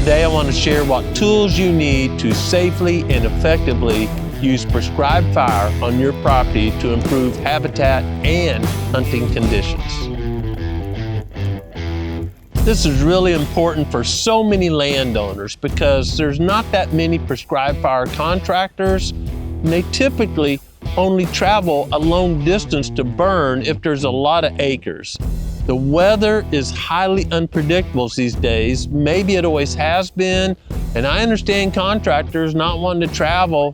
Today I want to share what tools you need to safely and effectively use prescribed fire on your property to improve habitat and hunting conditions. This is really important for so many landowners because there's not that many prescribed fire contractors, and they typically only travel a long distance to burn if there's a lot of acres. The weather is highly unpredictable these days. Maybe it always has been. And I understand contractors not wanting to travel,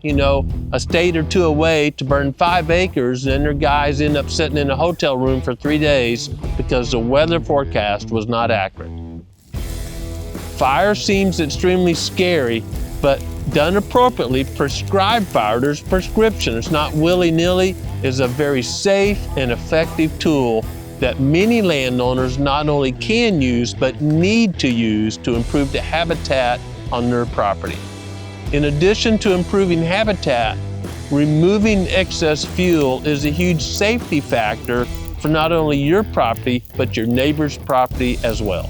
a state or two away to burn 5 acres, and their guys end up sitting in a hotel room for 3 days because the weather forecast was not accurate. Fire seems extremely scary, but done appropriately, prescribed fire, there's prescription, it's not willy-nilly, is a very safe and effective tool that many landowners not only can use, but need to use to improve the habitat on their property. In addition to improving habitat, removing excess fuel is a huge safety factor for not only your property, but your neighbor's property as well.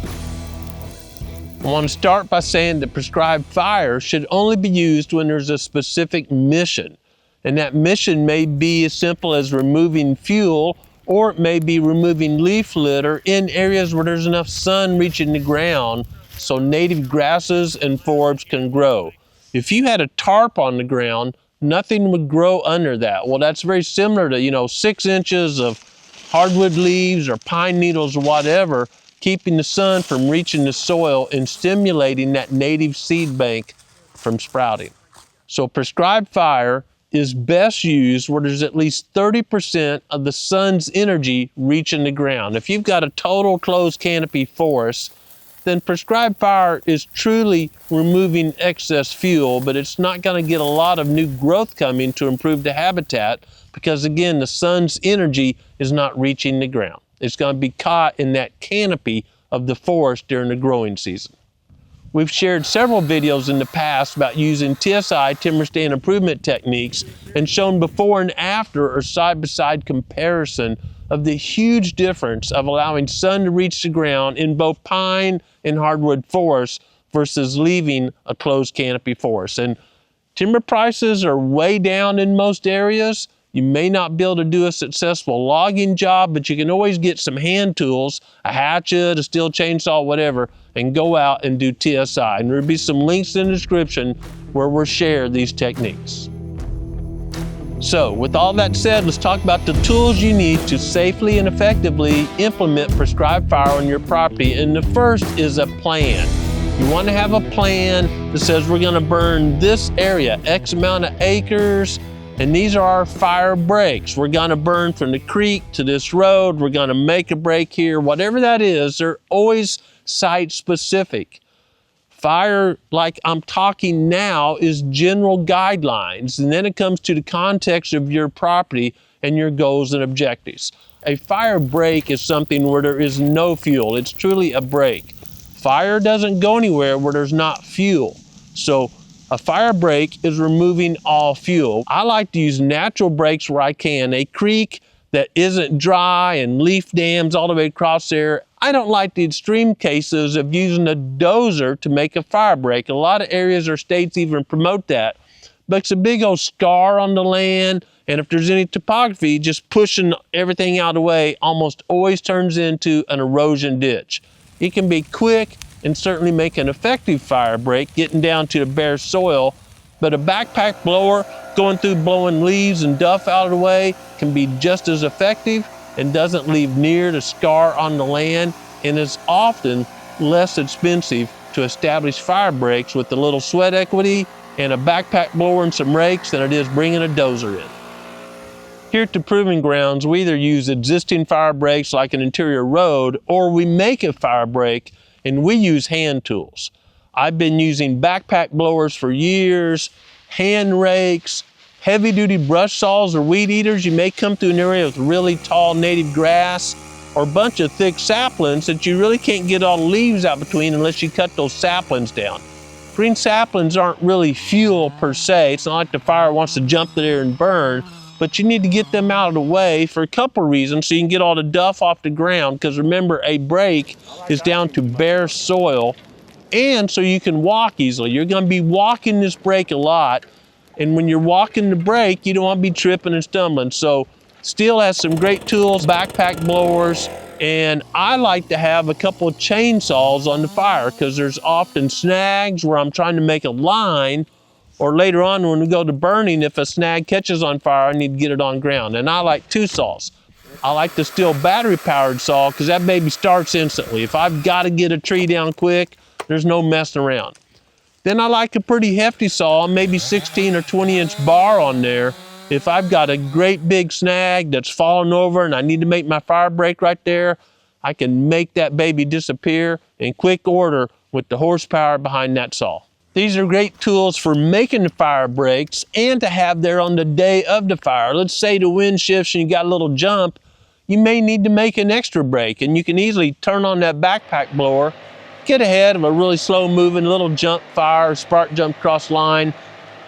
I want to start by saying that prescribed fire should only be used when there's a specific mission. And that mission may be as simple as removing fuel, or it may be removing leaf litter in areas where there's enough sun reaching the ground so native grasses and forbs can grow. If you had a tarp on the ground, nothing would grow under that. Well, that's very similar to, 6 inches of hardwood leaves or pine needles or whatever, keeping the sun from reaching the soil and stimulating that native seed bank from sprouting. So prescribed fire is best used where there's at least 30% of the sun's energy reaching the ground. If you've got a total closed canopy forest, then prescribed fire is truly removing excess fuel, but it's not going to get a lot of new growth coming to improve the habitat because, again, the sun's energy is not reaching the ground. It's going to be caught in that canopy of the forest during the growing season. We've shared several videos in the past about using TSI, timber stand improvement techniques, and shown before and after or side-by-side comparison of the huge difference of allowing sun to reach the ground in both pine and hardwood forests versus leaving a closed canopy forest. And timber prices are way down in most areas. You may not be able to do a successful logging job, but you can always get some hand tools, a hatchet, a steel chainsaw, whatever, and go out and do TSI. And there'll be some links in the description where we'll share these techniques. So with all that said, let's talk about the tools you need to safely and effectively implement prescribed fire on your property. And the first is a plan. You want to have a plan that says we're going to burn this area, X amount of acres, and these are our fire breaks. We're going to burn from the creek to this road. We're going to make a break here. Whatever that is, they're always site specific. Fire, like I'm talking now, is general guidelines, and then it comes to the context of your property and your goals and objectives. A fire break is something where there is no fuel. It's truly a break. Fire doesn't go anywhere where there's not fuel. So a fire break is removing all fuel. I like to use natural breaks where I can. A creek that isn't dry and leaf dams all the way across there. I don't like the extreme cases of using a dozer to make a fire break. A lot of areas or states even promote that. But it's a big old scar on the land, and if there's any topography, just pushing everything out of the way almost always turns into an erosion ditch. It can be quick and certainly make an effective fire break, getting down to the bare soil, but a backpack blower going through blowing leaves and duff out of the way can be just as effective and doesn't leave near the scar on the land, and is often less expensive to establish fire breaks with a little sweat equity and a backpack blower and some rakes than it is bringing a dozer in. Here at the Proving Grounds, we either use existing fire breaks like an interior road, or we make a fire break and we use hand tools. I've been using backpack blowers for years, hand rakes, heavy-duty brush saws or weed eaters. You may come through an area with really tall native grass or a bunch of thick saplings that you really can't get all the leaves out between unless you cut those saplings down. Green saplings aren't really fuel per se. It's not like the fire wants to jump there and burn, but you need to get them out of the way for a couple of reasons so you can get all the duff off the ground, because remember, a break is down to bare soil and so you can walk easily. You're gonna be walking this brake a lot, and when you're walking the brake, you don't wanna be tripping and stumbling. So Stihl has some great tools, backpack blowers, and I like to have a couple of chainsaws on the fire because there's often snags where I'm trying to make a line, or later on when we go to burning, if a snag catches on fire, I need to get it on ground. And I like two saws. I like the Stihl battery-powered saw because that baby starts instantly. If I've got to get a tree down quick, there's no messing around. Then I like a pretty hefty saw, maybe 16 or 20-inch bar on there. If I've got a great big snag that's fallen over and I need to make my fire break right there, I can make that baby disappear in quick order with the horsepower behind that saw. These are great tools for making the fire breaks and to have there on the day of the fire. Let's say the wind shifts and you got a little jump, you may need to make an extra break, and you can easily turn on that backpack blower, get ahead of a really slow moving little jump fire, spark jump cross line,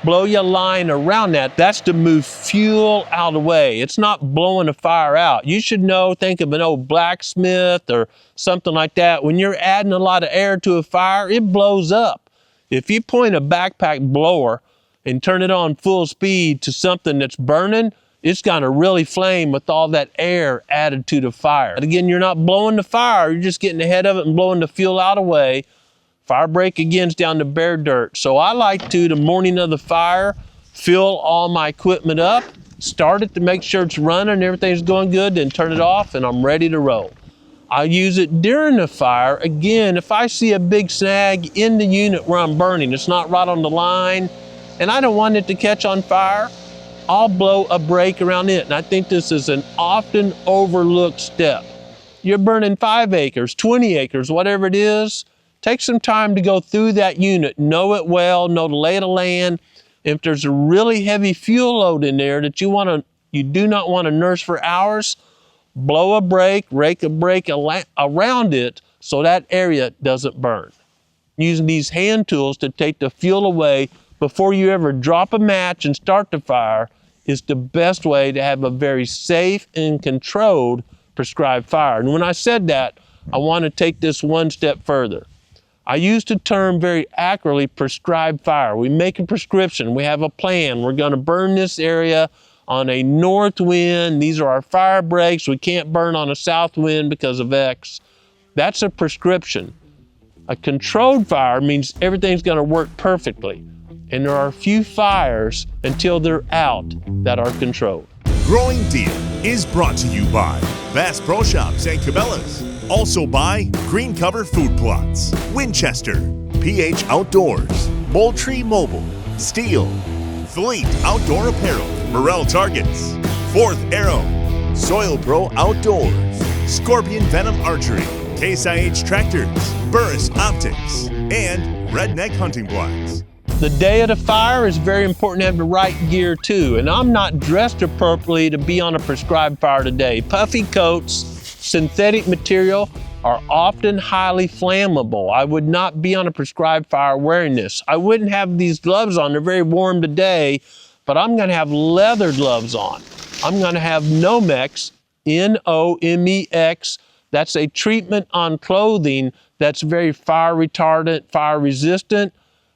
blow your line around that. That's to move fuel out of the way. It's not blowing a fire out. You should know, think of an old blacksmith or something like that. When you're adding a lot of air to a fire, it blows up. If you point a backpack blower and turn it on full speed to something that's burning, it's gonna really flame with all that air added to the fire. And again, you're not blowing the fire, you're just getting ahead of it and blowing the fuel out of the way. Fire break again's down to bare dirt. So I like to, the morning of the fire, fill all my equipment up, start it to make sure it's running, everything's going good, then turn it off and I'm ready to roll. I use it during the fire. Again, if I see a big snag in the unit where I'm burning, it's not right on the line, and I don't want it to catch on fire, I'll blow a break around it. And I think this is an often overlooked step. You're burning 5 acres, 20 acres, whatever it is, take some time to go through that unit, know it well, know the lay of the land. If there's a really heavy fuel load in there that you do not want to nurse for hours, blow a break, rake a break around it so that area doesn't burn. Using these hand tools to take the fuel away before you ever drop a match and start the fire is the best way to have a very safe and controlled prescribed fire. And when I said that, I want to take this one step further. I use the term very accurately, prescribed fire. We make a prescription, we have a plan. We're gonna burn this area on a north wind. These are our fire breaks. We can't burn on a south wind because of X. That's a prescription. A controlled fire means everything's gonna work perfectly. And there are a few fires until they're out that are controlled. Growing Deer is brought to you by Bass Pro Shops and Cabela's. Also by Green Cover Food Plots, Winchester, PH Outdoors, Moultrie Mobile, Stihl, Fleet Outdoor Apparel, Morel Targets, Fourth Arrow, Soil Pro Outdoors, Scorpion Venom Archery, Case IH Tractors, Burris Optics, and Redneck Hunting Blinds. The day of the fire is very important to have the right gear too, and I'm not dressed appropriately to be on a prescribed fire today. Puffy coats, synthetic material are often highly flammable. I would not be on a prescribed fire wearing this. I wouldn't have these gloves on. They're very warm today, but I'm gonna have leather gloves on. I'm gonna have Nomex, N-O-M-E-X. That's a treatment on clothing that's very fire retardant, fire resistant.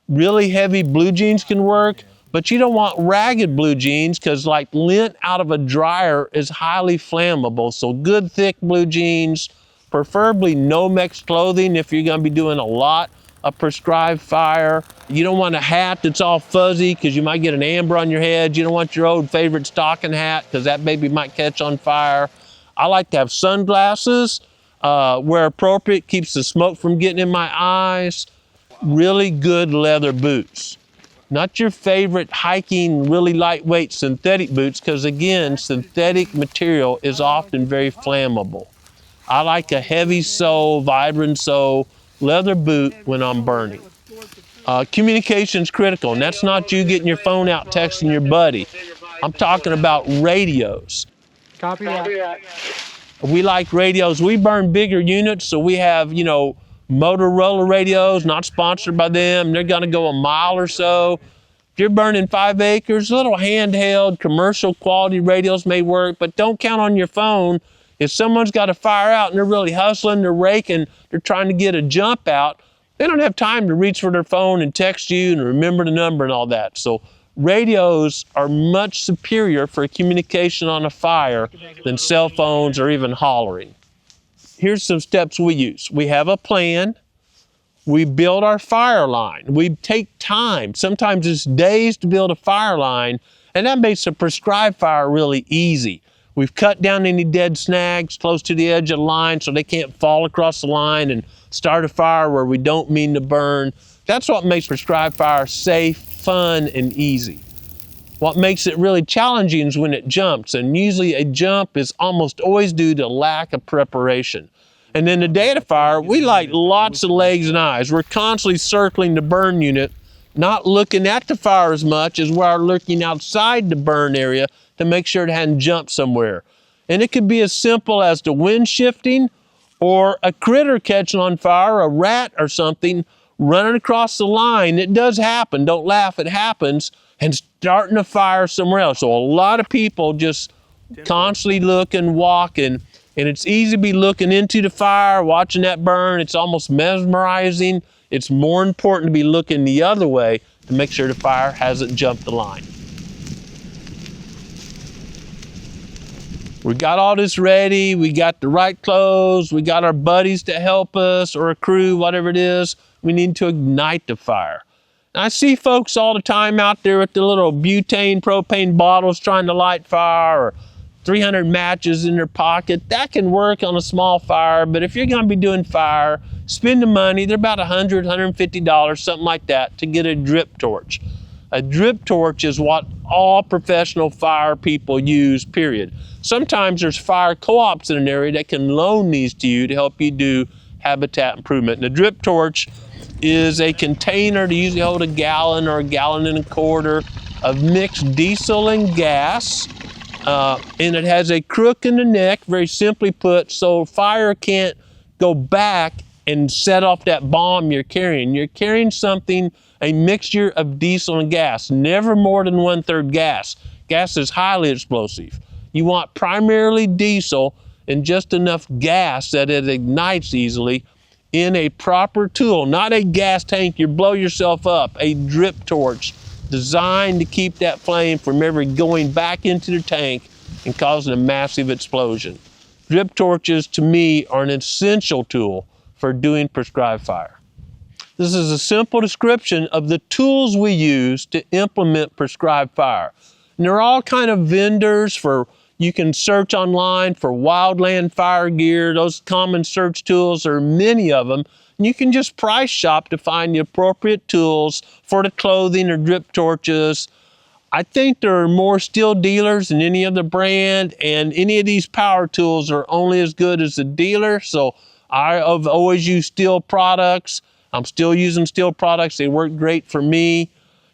Really heavy blue jeans can work, but you don't want ragged blue jeans because like lint out of a dryer is highly flammable. So good thick blue jeans, preferably Nomex clothing if you're gonna be doing a lot of prescribed fire. You don't want a hat that's all fuzzy because you might get an amber on your head. You don't want your old favorite stocking hat because that baby might catch on fire. I like to have sunglasses where appropriate, keeps the smoke from getting in my eyes. Really good leather boots. Not your favorite hiking, really lightweight synthetic boots, because again, synthetic material is often very flammable. I like a heavy sole, vibrant sole, leather boot when I'm burning. Communication's critical, and that's not you getting your phone out texting your buddy. I'm talking about radios. Copy that. We like radios. We burn bigger units, so we have, Motorola radios, not sponsored by them. They're gonna go a mile or so. If you're burning 5 acres, little handheld commercial quality radios may work, but don't count on your phone. If someone's got a fire out and they're really hustling, they're raking, they're trying to get a jump out, They don't have time to reach for their phone and text you and remember the number and all that. So radios are much superior for communication on a fire than cell phones or even hollering. Here's some steps we use. We have a plan. We build our fire line. We take time. Sometimes it's days to build a fire line, and that makes a prescribed fire really easy. We've cut down any dead snags close to the edge of the line so they can't fall across the line and start a fire where we don't mean to burn. That's what makes prescribed fire safe, fun, and easy. What makes it really challenging is when it jumps, and usually a jump is almost always due to lack of preparation. And then the day of the fire, we light lots of legs and eyes. We're constantly circling the burn unit, not looking at the fire as much as we're looking outside the burn area to make sure it hadn't jumped somewhere. And it could be as simple as the wind shifting or a critter catching on fire, a rat or something, running across the line. It does happen. Don't laugh, it happens. And starting a fire somewhere else. So a lot of people just constantly looking, walking, and it's easy to be looking into the fire, watching that burn. It's almost mesmerizing. It's more important to be looking the other way to make sure the fire hasn't jumped the line. We got all this ready. We got the right clothes. We got our buddies to help us, or a crew, whatever it is. We need to ignite the fire. I see folks all the time out there with the little butane, propane bottles trying to light fire, or 300 matches in their pocket. That can work on a small fire, but if you're gonna be doing fire, spend the money. They're about $100, $150, something like that, to get a drip torch. A drip torch is what all professional fire people use, period. Sometimes there's fire co-ops in an area that can loan these to you to help you do habitat improvement. And a drip torch is a container to usually hold a gallon or a gallon and a quarter of mixed diesel and gas. And it has a crook in the neck, very simply put, so fire can't go back and set off that bomb you're carrying. You're carrying something, a mixture of diesel and gas, never more than 1/3 gas. Gas is highly explosive. You want primarily diesel and just enough gas that it ignites easily in a proper tool, not a gas tank you blow yourself up, a drip torch designed to keep that flame from ever going back into the tank and causing a massive explosion. Drip torches, to me, are an essential tool for doing prescribed fire. This is a simple description of the tools we use to implement prescribed fire. And there are all kind of vendors for, you can search online for wildland fire gear. Those common search tools, there are many of them. And you can just price shop to find the appropriate tools for the clothing or drip torches. I think there are more steel dealers than any other brand, and any of these power tools are only as good as the dealer. So I've always used steel products. I'm still using steel products. They work great for me.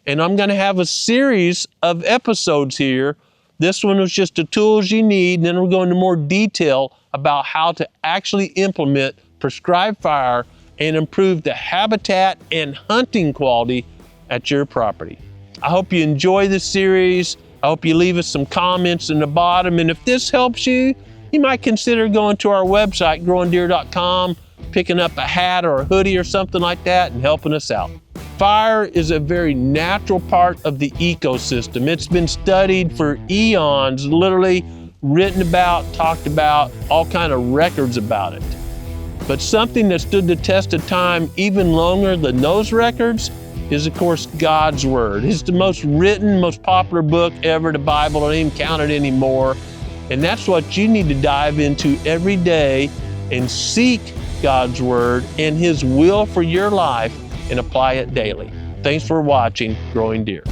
And I'm gonna have a series of episodes here. This one was just the tools you need, and then we'll go into more detail about how to actually implement prescribed fire and improve the habitat and hunting quality at your property. I hope you enjoy this series. I hope you leave us some comments in the bottom. And if this helps you, you might consider going to our website, GrowingDeer.tv, picking up a hat or a hoodie or something like that and helping us out. Fire is a very natural part of the ecosystem. It's been studied for eons, literally written about, talked about, all kind of records about it. But something that stood the test of time even longer than those records is, of course, God's Word. It's the most written, most popular book ever, the Bible. I don't even count it anymore. And that's what you need to dive into every day and seek God's Word and His will for your life and apply it daily. Thanks for watching Growing Deer.